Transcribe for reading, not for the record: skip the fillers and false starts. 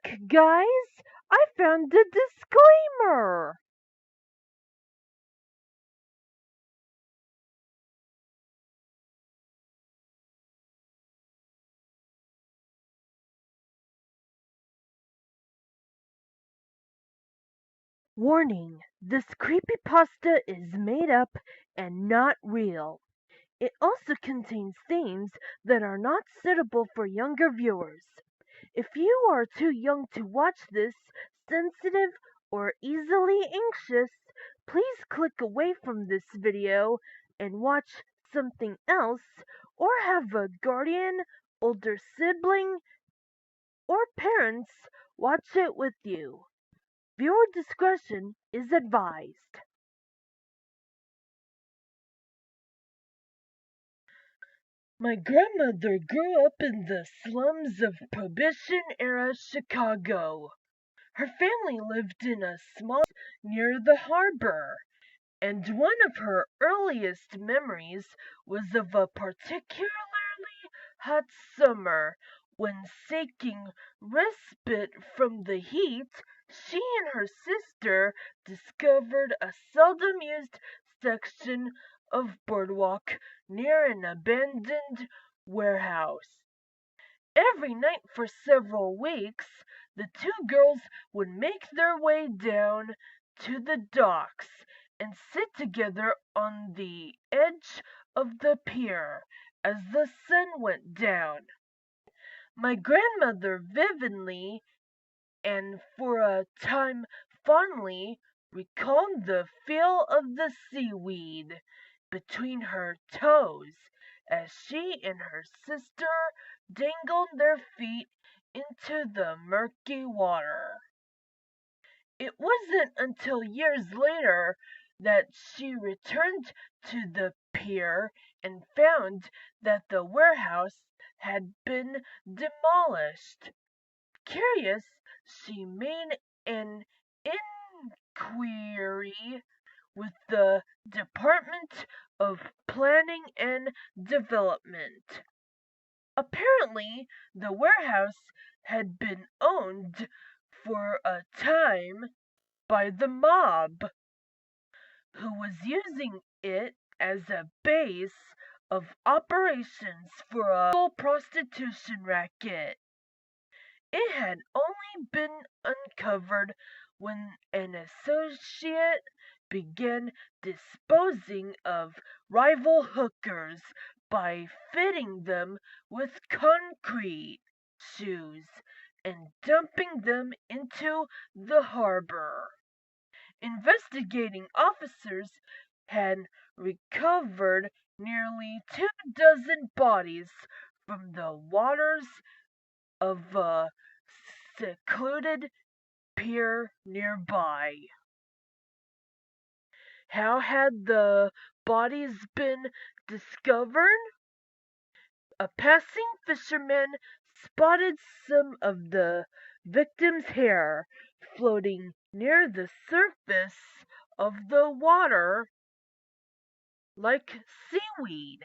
Look, guys! I found the disclaimer! Warning: this creepypasta is made up and not real. It also contains themes that are not suitable for younger viewers. If you are too young to watch this, sensitive, or easily anxious, please click away from this video and watch something else, or have a guardian, older sibling, or parents watch it with you. Viewer discretion is advised. My grandmother grew up in the slums of Prohibition-era Chicago. Her family lived in a small near the harbor, and one of her earliest memories was of a particularly hot summer when, seeking respite from the heat, she and her sister discovered a seldom used section of boardwalk near an abandoned warehouse. Every night for several weeks, the two girls would make their way down to the docks and sit together on the edge of the pier as the sun went down. My grandmother vividly, and for a time fondly, recalled the feel of the seaweed between her toes as she and her sister dangled their feet into the murky water. It wasn't until years later that she returned to the pier and found that the warehouse had been demolished. Curious, she made an inquiry with the Department of Planning and Development. Apparently, the warehouse had been owned for a time by the mob, who was using it as a base of operations for a prostitution racket. It had only been uncovered when an associate began disposing of rival hookers by fitting them with concrete shoes and dumping them into the harbor. Investigating officers had recovered nearly 2 dozen bodies from the waters of a secluded pier nearby. How had the bodies been discovered? A passing fisherman spotted some of the victim's hair floating near the surface of the water like seaweed.